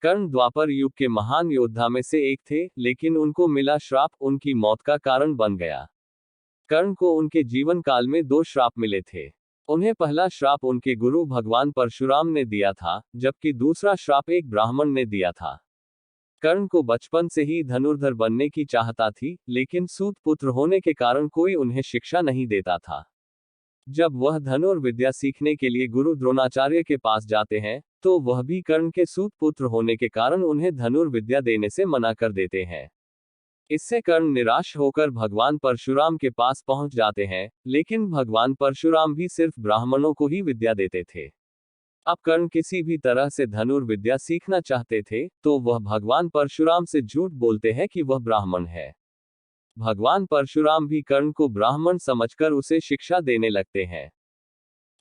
कर्ण द्वापर युग के महान योद्धा में से एक थे, लेकिन उनको मिला श्राप उनकी मौत का कारण बन गया। कर्ण को उनके जीवन काल में 2 श्राप मिले थे। उन्हें पहला श्राप उनके गुरु भगवान परशुराम ने दिया था, जबकि दूसरा श्राप एक ब्राह्मण ने दिया था। कर्ण को बचपन से ही धनुर्धर बनने की चाहता थी, लेकिन सूत पुत्र होने के कारण कोई उन्हें शिक्षा नहीं देता था। जब वह धनुर्विद्या सीखने के लिए गुरु द्रोणाचार्य के पास जाते हैं, तो वह भी कर्ण के सूत पुत्र होने के कारण उन्हें धनुर्विद्या देने से मना कर देते हैं। इससे कर्ण निराश होकर भगवान परशुराम के पास पहुंच जाते हैं, लेकिन भगवान परशुराम भी सिर्फ ब्राह्मणों को ही विद्या देते थे। अब कर्ण किसी भी तरह से धनुर्विद्या सीखना चाहते थे, तो वह भगवान परशुराम से झूठ बोलते हैं कि वह ब्राह्मण है। भगवान परशुराम भी कर्ण को ब्राह्मण समझकर उसे शिक्षा देने लगते हैं।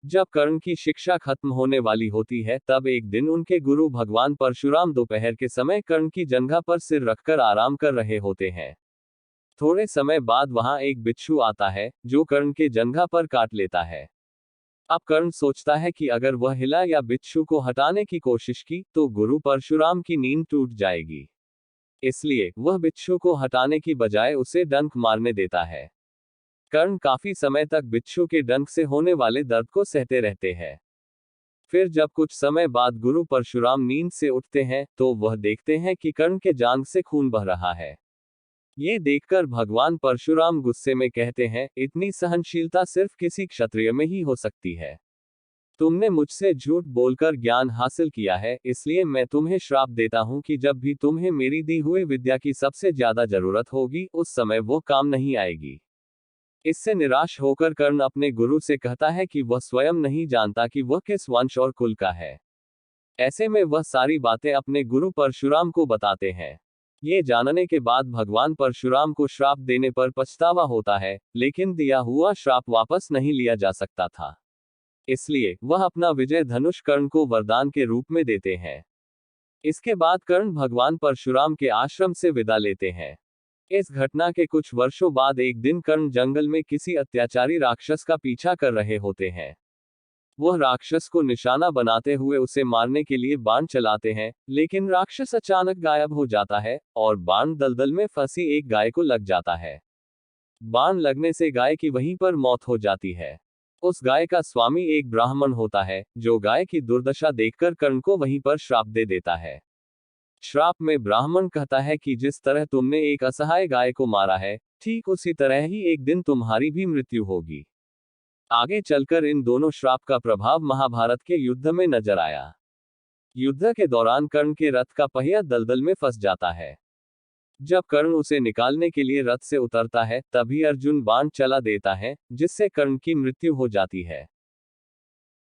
जब कर्ण की शिक्षा खत्म होने वाली होती है, तब एक दिन उनके गुरु भगवान परशुराम दोपहर के समय कर्ण की जंघा पर सिर रखकर आराम कर रहे होते हैं। थोड़े समय बाद वहां एक बिच्छू आता है, जो कर्ण के जंघा पर काट लेता है। अब कर्ण सोचता है कि अगर वह हिला या बिच्छू को हटाने की कोशिश की, तो गुरु परशुराम की नींद टूट जाएगी। इसलिए वह बिच्छू को हटाने की बजाय उसे डंक मारने देता है। कर्ण काफी समय तक बिच्छू के डंक से होने वाले दर्द को सहते रहते हैं। फिर जब कुछ समय बाद गुरु परशुराम नींद से उठते हैं, तो वह देखते हैं कि कर्ण के जांघ से खून बह रहा है। ये देखकर भगवान परशुराम गुस्से में कहते हैं, इतनी सहनशीलता सिर्फ किसी क्षत्रिय में ही हो सकती है। तुमने मुझसे झूठ बोलकर ज्ञान हासिल किया है, इसलिए मैं तुम्हें श्राप देता हूं कि जब भी तुम्हें मेरी दी हुई विद्या की सबसे ज्यादा जरूरत होगी, उस समय वो काम नहीं आएगी। इससे निराश होकर कर्ण अपने गुरु से कहता है कि वह स्वयं नहीं जानता कि वह किस वंश और कुल का है। ऐसे में वह सारी बातें अपने गुरु परशुराम को बताते हैं। ये जानने के बाद भगवान परशुराम को श्राप देने पर पछतावा होता है, लेकिन दिया हुआ श्राप वापस नहीं लिया जा सकता था। इसलिए वह अपना विजय धनुष कर्ण को वरदान के रूप में देते हैं। इसके बाद कर्ण भगवान परशुराम के आश्रम से विदा लेते हैं। इस घटना के कुछ वर्षों बाद एक दिन कर्ण जंगल में किसी अत्याचारी राक्षस का पीछा कर रहे होते हैं। वह राक्षस को निशाना बनाते हुए उसे मारने के लिए बाण चलाते हैं, लेकिन राक्षस अचानक गायब हो जाता है और बाण दलदल में फंसी एक गाय को लग जाता है। बाण लगने से गाय की वहीं पर मौत हो जाती है। उस गाय का स्वामी एक ब्राह्मण होता है, जो गाय की दुर्दशा देखकर कर्ण को वहीं पर श्राप दे देता है। श्राप में ब्राह्मण कहता है कि जिस तरह तुमने एक असहाय गाय को मारा है, ठीक उसी तरह ही एक दिन तुम्हारी भी मृत्यु होगी। आगे चलकर इन दोनों श्राप का प्रभाव महाभारत के युद्ध में नजर आया। युद्ध के दौरान कर्ण के रथ का पहिया दलदल में फंस जाता है। जब कर्ण उसे निकालने के लिए रथ से उतरता है, तभी अर्जुन बाण चला देता है, जिससे कर्ण की मृत्यु हो जाती है।